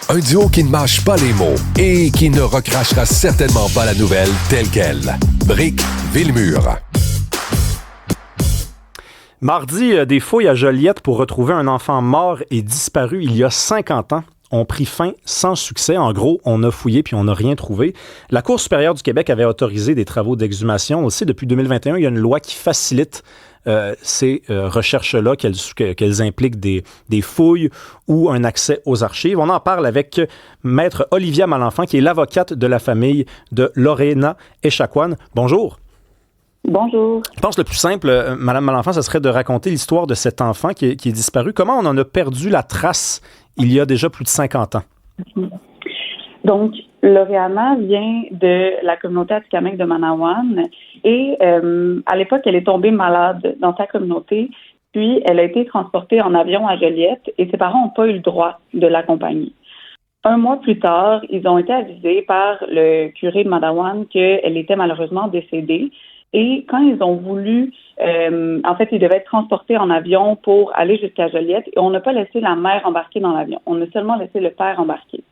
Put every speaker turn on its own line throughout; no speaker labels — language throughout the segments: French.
Un duo qui ne mâche pas les mots et qui ne recrachera certainement pas la nouvelle telle qu'elle. Brick Villemur.
Mardi, des fouilles à Joliette pour retrouver un enfant mort et disparu il y a 50 ans ont pris fin sans succès. En gros, on a fouillé puis on n'a rien trouvé. La Cour supérieure du Québec avait autorisé des travaux d'exhumation. Aussi, depuis 2021, il y a une loi qui facilite ces recherches-là, qu'elles impliquent des fouilles ou un accès aux archives. On en parle avec Maître Olivia Malenfant, qui est l'avocate de la famille de Lorena Echaquan. Bonjour.
Bonjour.
Je pense que le plus simple, Madame Malenfant, ce serait de raconter l'histoire de cet enfant qui est disparu. Comment on en a perdu la trace il y a déjà plus de 50 ans?
Donc, Loriana vient de la communauté atikamekw de Manawan et à l'époque, elle est tombée malade dans sa communauté, puis elle a été transportée en avion à Joliette et ses parents n'ont pas eu le droit de l'accompagner. Un mois plus tard, ils ont été avisés par le curé de Manawan qu'elle était malheureusement décédée. Et quand ils ont voulu, en fait, ils devaient être transportés en avion pour aller jusqu'à Joliette et on n'a pas laissé la mère embarquer dans l'avion. On a seulement laissé le père embarquer.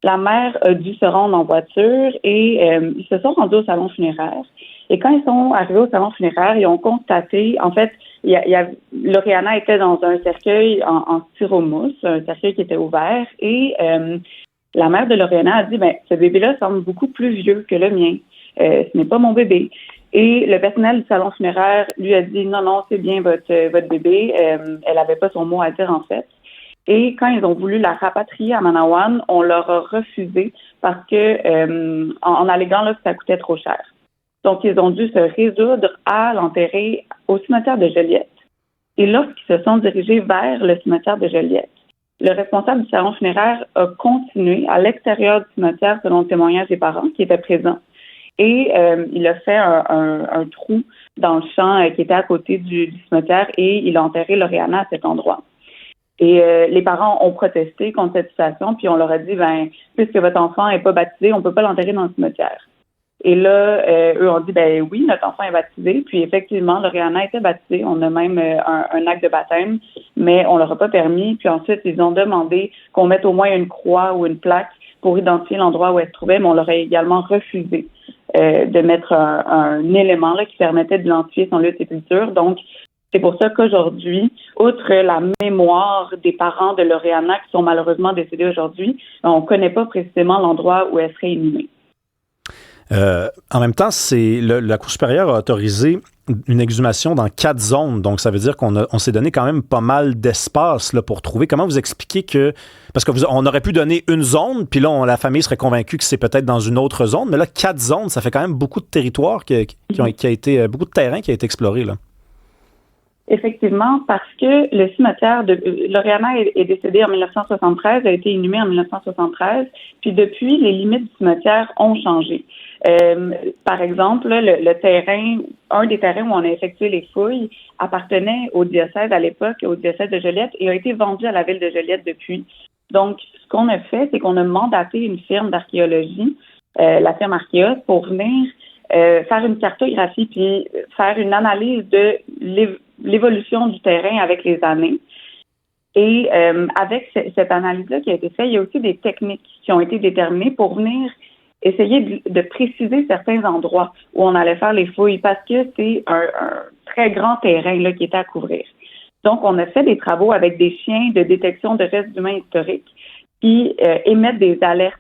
La mère a dû se rendre en voiture et ils se sont rendus au salon funéraire. Et quand ils sont arrivés au salon funéraire, ils ont constaté, en fait, Loriana était dans un cercueil en styromousse, un cercueil qui était ouvert et la mère de Loriana a dit, ce bébé-là semble beaucoup plus vieux que le mien. Ce n'est pas mon bébé. Et le personnel du salon funéraire lui a dit non, c'est bien votre bébé. Elle n'avait pas son mot à dire en fait. Et quand ils ont voulu la rapatrier à Manawan, on leur a refusé parce que en alléguant là, que ça coûtait trop cher. Donc ils ont dû se résoudre à l'enterrer au cimetière de Joliette. Et lorsqu'ils se sont dirigés vers le cimetière de Joliette, le responsable du salon funéraire a continué à l'extérieur du cimetière selon le témoignage des parents qui étaient présents. Et il a fait un trou dans le champ qui était à côté du cimetière et il a enterré Loriana à cet endroit. Et les parents ont protesté contre cette situation, puis on leur a dit, puisque votre enfant n'est pas baptisé, on ne peut pas l'enterrer dans le cimetière. Et là, eux ont dit, oui, notre enfant est baptisé. Puis effectivement, Loriana était baptisée. On a même un acte de baptême, mais on leur a pas permis. Puis ensuite, ils ont demandé qu'on mette au moins une croix ou une plaque pour identifier l'endroit où elle se trouvait, mais on leur a également refusé de mettre un élément là, qui permettait d'identifier son lieu de sépulture. Donc, c'est pour ça qu'aujourd'hui, outre la mémoire des parents de Loriana qui sont malheureusement décédés aujourd'hui, on ne connaît pas précisément l'endroit où elle serait inhumée.
En même temps, la Cour supérieure a autorisé une exhumation dans 4 zones. Donc, ça veut dire qu'on s'est donné quand même pas mal d'espace là, pour trouver. Comment vous expliquez que... Parce qu'on aurait pu donner une zone, puis là, la famille serait convaincue que c'est peut-être dans une autre zone. Mais là, 4 zones, ça fait quand même beaucoup de territoire qui a été... beaucoup de terrain qui a été exploré, là.
Effectivement, parce que le cimetière de Loriana est décédée en 1973, a été inhumée en 1973, puis depuis, les limites du cimetière ont changé. Par exemple, là, le terrain, un des terrains où on a effectué les fouilles appartenait au diocèse à l'époque, au diocèse de Joliette, et a été vendu à la ville de Joliette depuis. Donc, ce qu'on a fait, c'est qu'on a mandaté une firme d'archéologie, la firme Archéos, pour venir faire une cartographie puis faire une analyse de l'évolution du terrain avec les années. Et avec cette analyse-là qui a été faite, il y a aussi des techniques qui ont été déterminées pour venir essayer de préciser certains endroits où on allait faire les fouilles parce que c'est un très grand terrain là, qui était à couvrir. Donc, on a fait des travaux avec des chiens de détection de restes humains historiques qui émettent des alertes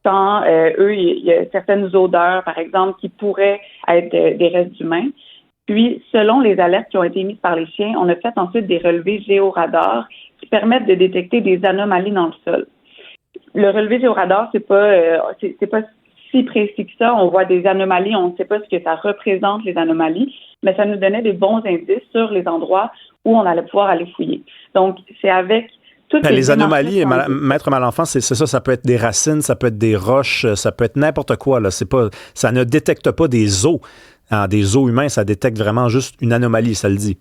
quand il y a certaines odeurs, par exemple, qui pourraient être des restes humains. Puis, selon les alertes qui ont été émises par les chiens, on a fait ensuite des relevés géoradars qui permettent de détecter des anomalies dans le sol. Le relevé géoradar, c'est pas si précis que ça. On voit des anomalies, on ne sait pas ce que ça représente, les anomalies, mais ça nous donnait des bons indices sur les endroits où on allait pouvoir aller fouiller. Donc, c'est avec toutes
les anomalies, Maître Malenfant, c'est ça, ça peut être des racines, ça peut être des roches, ça peut être n'importe quoi. Là. Ça ne détecte pas des os. Des os humains, ça détecte vraiment juste une anomalie, ça le dit.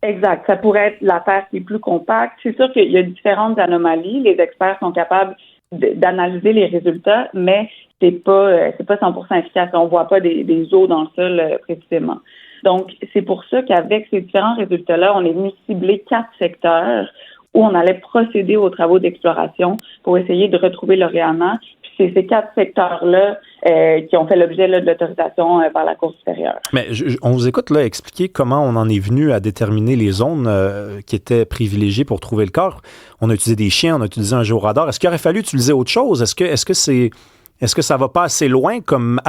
Exact. Ça pourrait être la terre qui est plus compacte. C'est sûr qu'il y a différentes anomalies. Les experts sont capables d'analyser les résultats, mais c'est pas 100% efficace. On voit pas des os dans le sol précisément. Donc, c'est pour ça qu'avec ces différents résultats-là, on est venu cibler 4 secteurs où on allait procéder aux travaux d'exploration pour essayer de retrouver l'Oriana. Puis c'est ces 4 secteurs-là qui ont fait l'objet là, de l'autorisation par la Cour supérieure.
Mais on vous écoute là expliquer comment on en est venu à déterminer les zones qui étaient privilégiées pour trouver le corps. On a utilisé des chiens, on a utilisé un géoradar. Est-ce qu'il aurait fallu utiliser autre chose? Est-ce que ça va pas assez loin comme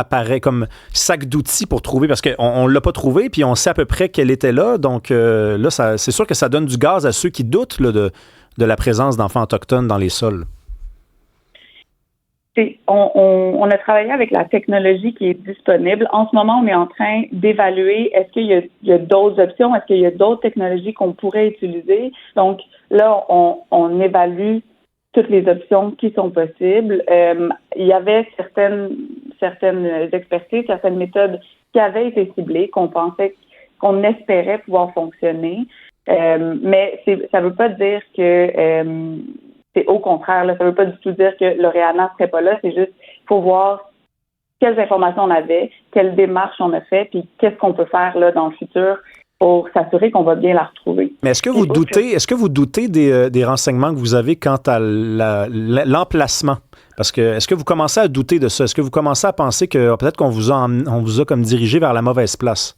sac d'outils pour trouver? Parce qu'on ne l'a pas trouvé, puis on sait à peu près qu'elle était là. Donc là, c'est sûr que ça donne du gaz à ceux qui doutent là, de la présence d'enfants autochtones dans les sols.
On a travaillé avec la technologie qui est disponible. En ce moment, on est en train d'évaluer est-ce qu'il y a d'autres options, est-ce qu'il y a d'autres technologies qu'on pourrait utiliser. Donc là, on évalue toutes les options qui sont possibles. Il y avait certaines expertises, certaines méthodes qui avaient été ciblées, qu'on espérait pouvoir fonctionner. Mais ça ne veut pas dire que c'est au contraire. Là, ça ne veut pas du tout dire que l'Oriana ne serait pas là. C'est juste qu'il faut voir quelles informations on avait, quelles démarches on a fait, puis qu'est-ce qu'on peut faire là dans le futur pour s'assurer qu'on va bien la retrouver.
Mais est-ce que vous doutez des renseignements que vous avez quant à l'emplacement? Parce que est-ce que vous commencez à douter de ça? Est-ce que vous commencez à penser que peut-être qu'on vous a comme dirigé vers la mauvaise place?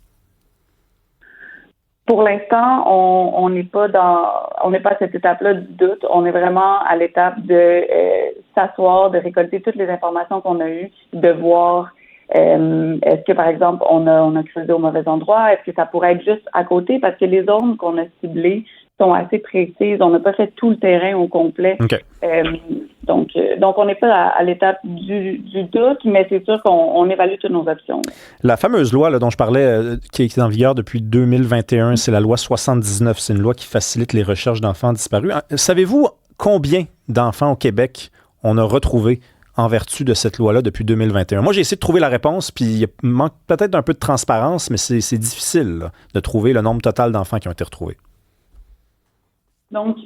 Pour l'instant, on n'est pas à cette étape-là du doute. On est vraiment à l'étape de s'asseoir, de récolter toutes les informations qu'on a eues, de voir est-ce que, par exemple, on a creusé au mauvais endroit? Est-ce que ça pourrait être juste à côté? Parce que les zones qu'on a ciblées sont assez précises. On n'a pas fait tout le terrain au complet.
Okay.
Donc, on n'est pas à l'étape du doute, mais c'est sûr qu'on évalue toutes nos options.
La fameuse loi là, dont je parlais, qui est en vigueur depuis 2021, c'est la loi 79. C'est une loi qui facilite les recherches d'enfants disparus. Savez-vous combien d'enfants au Québec on a retrouvé en vertu de cette loi-là depuis 2021? Moi, j'ai essayé de trouver la réponse, puis il manque peut-être un peu de transparence, mais c'est difficile là, de trouver le nombre total d'enfants qui ont été retrouvés.
Donc,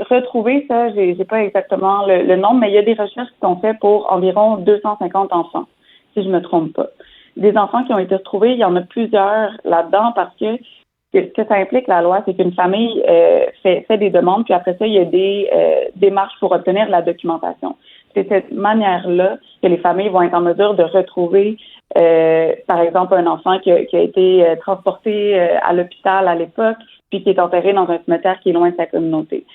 retrouver ça, j'ai pas exactement le nombre, mais il y a des recherches qui sont faites pour environ 250 enfants, si je me trompe pas. Des enfants qui ont été retrouvés, il y en a plusieurs là-dedans parce que ce que ça implique, la loi, c'est qu'une famille fait des demandes, puis après ça, il y a des démarches pour obtenir la documentation. C'est cette manière-là que les familles vont être en mesure de retrouver, par exemple, un enfant qui a été transporté à l'hôpital à l'époque, puis qui est enterré dans un cimetière qui est loin de sa communauté.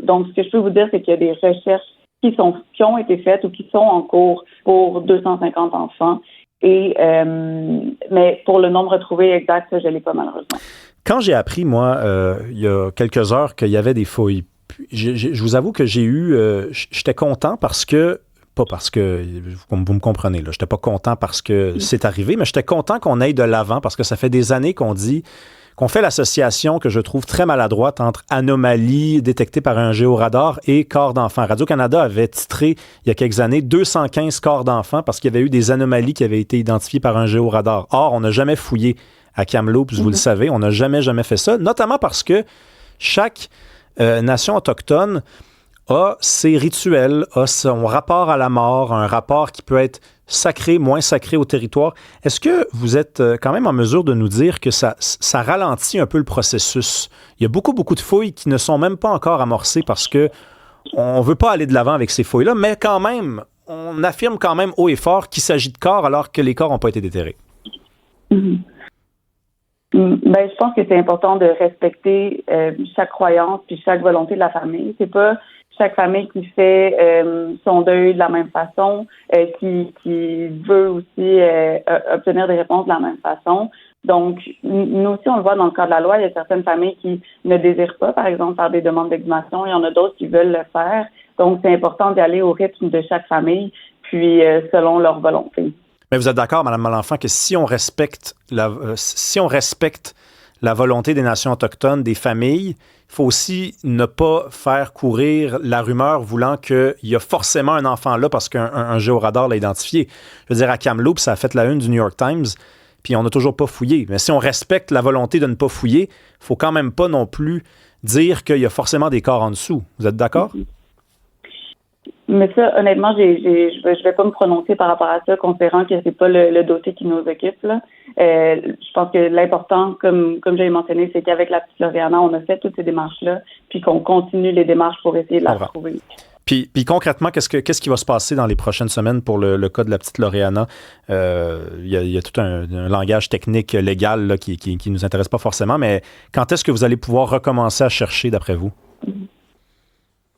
Donc, ce que je peux vous dire, c'est qu'il y a des recherches qui ont été faites ou qui sont en cours pour 250 enfants. Mais pour le nombre retrouvé exact, ça, je ne l'ai pas malheureusement.
Quand j'ai appris, moi, il y a quelques heures qu'il y avait des fouilles, je vous avoue que j'étais content parce que, pas parce que, vous me comprenez, là, j'étais pas content parce que c'est arrivé, mais j'étais content qu'on aille de l'avant parce que ça fait des années qu'on fait l'association que je trouve très maladroite entre anomalies détectées par un géoradar et corps d'enfants. Radio-Canada avait titré, il y a quelques années, 215 corps d'enfants parce qu'il y avait eu des anomalies qui avaient été identifiées par un géoradar. Or, on n'a jamais fouillé à Kamloops, vous le savez, on n'a jamais fait ça, notamment parce que chaque nation autochtone a ses rituels, a son rapport à la mort, un rapport qui peut être sacré, moins sacré au territoire. Est-ce que vous êtes quand même en mesure de nous dire que ça ralentit un peu le processus? Il y a beaucoup de fouilles qui ne sont même pas encore amorcées parce que on ne veut pas aller de l'avant avec ces fouilles-là, mais quand même, on affirme quand même haut et fort qu'il s'agit de corps alors que les corps n'ont pas été déterrés.
Mm-hmm. Ben, je pense que c'est important de respecter chaque croyance puis chaque volonté de la famille. C'est pas chaque famille qui fait son deuil de la même façon, qui veut aussi obtenir des réponses de la même façon. Donc, nous aussi, on le voit dans le cadre de la loi, il y a certaines familles qui ne désirent pas, par exemple, faire des demandes d'exhumation. Il y en a d'autres qui veulent le faire. Donc, c'est important d'y aller au rythme de chaque famille, puis selon leur volonté.
Mais vous êtes d'accord, Mme Malenfant, que si on respecte la volonté des nations autochtones, des familles, il faut aussi ne pas faire courir la rumeur voulant qu'il y a forcément un enfant là parce qu'un géoradar l'a identifié. Je veux dire, à Kamloops, ça a fait la une du New York Times, puis on n'a toujours pas fouillé. Mais si on respecte la volonté de ne pas fouiller, il ne faut quand même pas non plus dire qu'il y a forcément des corps en dessous. Vous êtes d'accord?
Mais ça, honnêtement, je vais pas me prononcer par rapport à ça, considérant que c'est pas le dossier qui nous occupe, là. Je pense que l'important, comme j'avais mentionné, c'est qu'avec la petite Lauriana, on a fait toutes ces démarches-là, puis qu'on continue les démarches pour essayer de la retrouver.
Puis concrètement, qu'est-ce qui va se passer dans les prochaines semaines pour le cas de la petite Lauriana? Il y a tout un langage technique légal là, qui nous intéresse pas forcément, mais quand est-ce que vous allez pouvoir recommencer à chercher, d'après vous?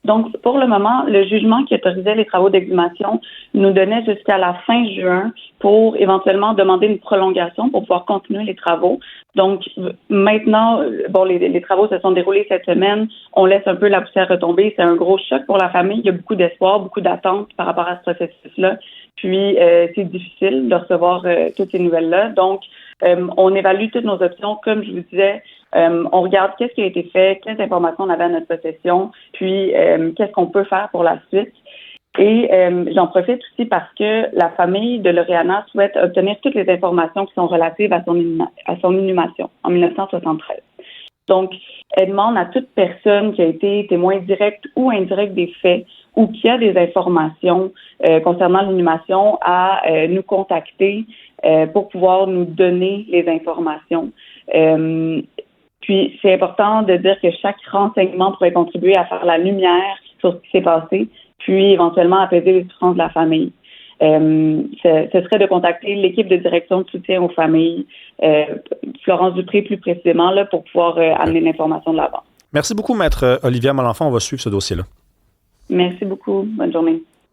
Donc, pour le moment, le jugement qui autorisait les travaux d'exhumation nous donnait jusqu'à la fin juin pour éventuellement demander une prolongation pour pouvoir continuer les travaux. Donc, maintenant, bon, les travaux se sont déroulés cette semaine. On laisse un peu la poussière retomber. C'est un gros choc pour la famille. Il y a beaucoup d'espoir, beaucoup d'attentes par rapport à ce processus-là. Puis, c'est difficile de recevoir toutes ces nouvelles-là. Donc, on évalue toutes nos options. Comme je vous disais, on regarde qu'est-ce qui a été fait, quelles informations on avait à notre possession, puis qu'est-ce qu'on peut faire pour la suite. Et j'en profite aussi parce que la famille de Lauriana souhaite obtenir toutes les informations qui sont relatives à son inhumation en 1973. Donc, elle demande à toute personne qui a été témoin direct ou indirect des faits ou qui a des informations concernant l'inhumation à nous contacter pour pouvoir nous donner les informations. Puis, c'est important de dire que chaque renseignement pourrait contribuer à faire la lumière sur ce qui s'est passé, puis éventuellement apaiser les souffrances de la famille. Ce serait de contacter l'équipe de direction de soutien aux familles, Florence Dupré plus précisément, là, pour pouvoir amener l'information de l'avant.
Merci beaucoup, Maître Olivia Malenfant. On va suivre ce dossier-là.
Merci beaucoup. Bonne journée.